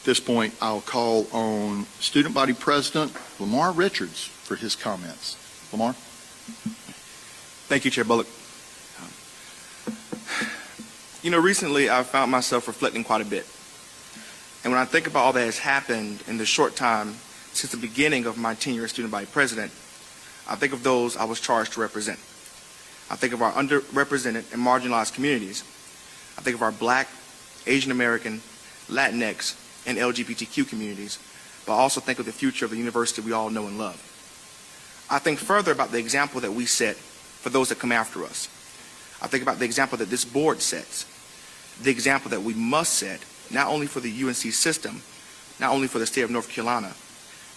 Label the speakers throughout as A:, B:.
A: At this point, I'll call on Student Body President Lamar Richards for his comments. Lamar?
B: Thank you, Chair Bullock. You know, recently I've found myself reflecting quite a bit. And when I think about all that has happened in the short time since the beginning of my tenure as Student Body President, I think of those I was charged to represent. I think of our underrepresented and marginalized communities. I think of our Black, Asian American, Latinx, and LGBTQ communities, but I also think of the future of the university we all know and love. I think further about the example that we set for those that come after us. I think about the example that this board sets, the example that we must set, not only for the UNC system, not only for the state of North Carolina,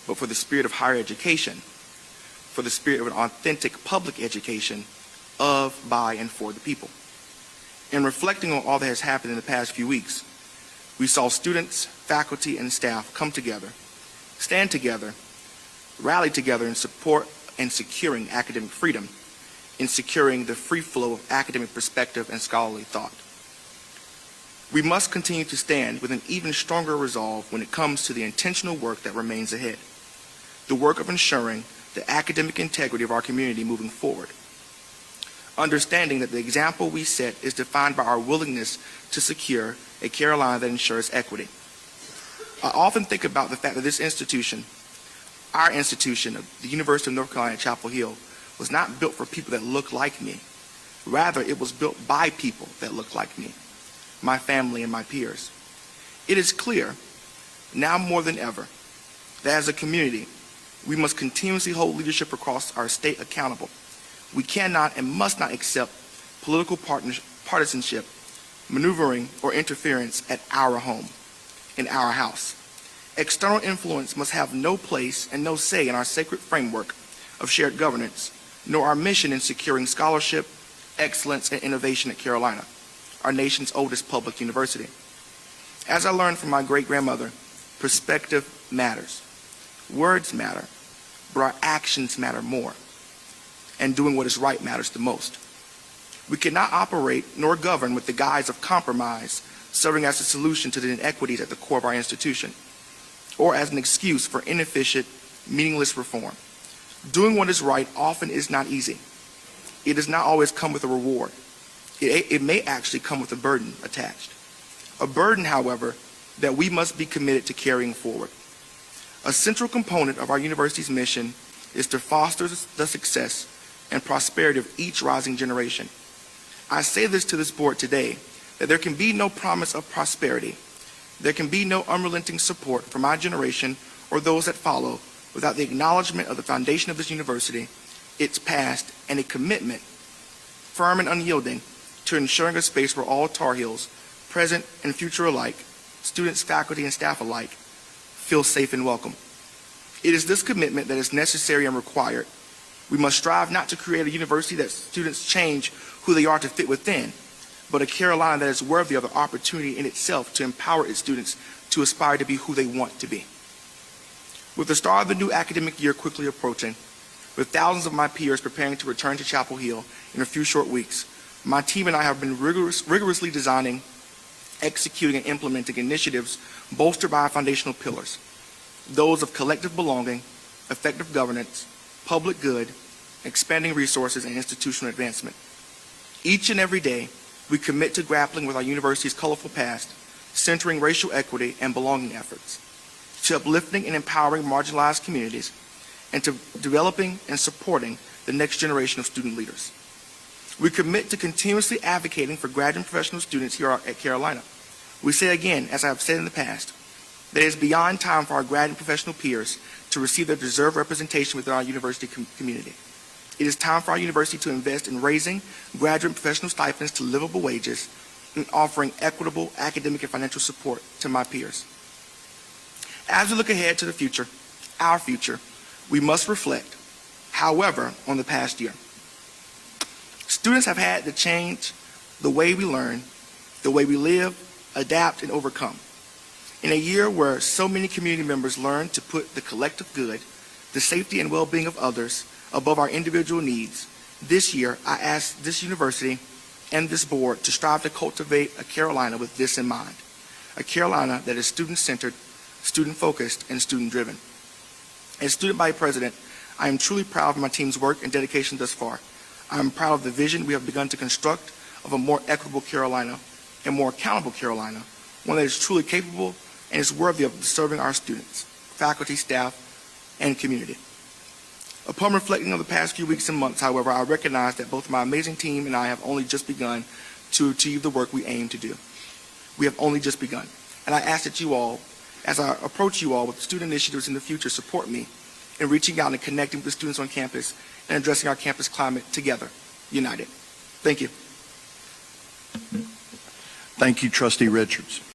B: but for the spirit of higher education, for the spirit of an authentic public education of, by, and for the people. In reflecting on all that has happened in the past few weeks, we saw students, faculty, and staff come together, stand together, rally together in support and securing academic freedom, in securing the free flow of academic perspective and scholarly thought. We must continue to stand with an even stronger resolve when it comes to the intentional work that remains ahead, the work of ensuring the academic integrity of our community moving forward, understanding that the example we set is defined by our willingness to secure a Carolina that ensures equity. I often think about the fact that this institution, our institution, the University of North Carolina at Chapel Hill, was not built for people that look like me. Rather, it was built by people that look like me, my family and my peers. It is clear, now more than ever, that as a community, we must continuously hold leadership across our state accountable. We cannot and must not accept political partisanship, maneuvering, or interference at our home, in our house. External influence must have no place and no say in our sacred framework of shared governance, nor our mission in securing scholarship, excellence, and innovation at Carolina, our nation's oldest public university. As I learned from my great-grandmother, perspective matters. Words matter, but our actions matter more. And doing what is right matters the most. We cannot operate nor govern with the guise of compromise, serving as a solution to the inequities at the core of our institution, or as an excuse for inefficient, meaningless reform. Doing what is right often is not easy. It does not always come with a reward. It may actually come with a burden attached. A burden, however, that we must be committed to carrying forward. A central component of our university's mission is to foster the success and prosperity of each rising generation. I say this to this board today, that there can be no promise of prosperity, there can be no unrelenting support for my generation or those that follow without the acknowledgement of the foundation of this university, its past, and a commitment, firm and unyielding, to ensuring a space where all Tar Heels, present and future alike, students, faculty, and staff alike, feel safe and welcome. It is this commitment that is necessary and required. We must strive not to create a university that students change who they are to fit within, but a Carolina that is worthy of the opportunity in itself to empower its students to aspire to be who they want to be. With the start of the new academic year quickly approaching, with thousands of my peers preparing to return to Chapel Hill in a few short weeks, my team and I have been rigorously designing, executing, and implementing initiatives bolstered by our foundational pillars, those of collective belonging, effective governance, public good, expanding resources, and institutional advancement. Each and every day, we commit to grappling with our university's colorful past, centering racial equity and belonging efforts, to uplifting and empowering marginalized communities, and to developing and supporting the next generation of student leaders. We commit to continuously advocating for graduate and professional students here at Carolina. We say again, as I have said in the past, that it is beyond time for our graduate and professional peers to receive their deserved representation within our university community. It is time for our university to invest in raising graduate and professional stipends to livable wages and offering equitable academic and financial support to my peers. As we look ahead to the future, our future, we must reflect, however, on the past year. Students have had to change the way we learn, the way we live, adapt, and overcome. In a year where so many community members learned to put the collective good, the safety and well-being of others above our individual needs, this year I asked this university and this board to strive to cultivate a Carolina with this in mind, a Carolina that is student-centered, student-focused, and student-driven. As student body president, I am truly proud of my team's work and dedication thus far. I am proud of the vision we have begun to construct of a more equitable Carolina, a more accountable Carolina, one that is truly capable and is worthy of serving our students, faculty, staff, and community. Upon reflecting on the past few weeks and months, however, I recognize that both my amazing team and I have only just begun to achieve the work we aim to do. We have only just begun. And I ask that you all, as I approach you all with student initiatives in the future, support me in reaching out and connecting with the students on campus and addressing our campus climate together, united. Thank you.
A: Thank you, Trustee Richards.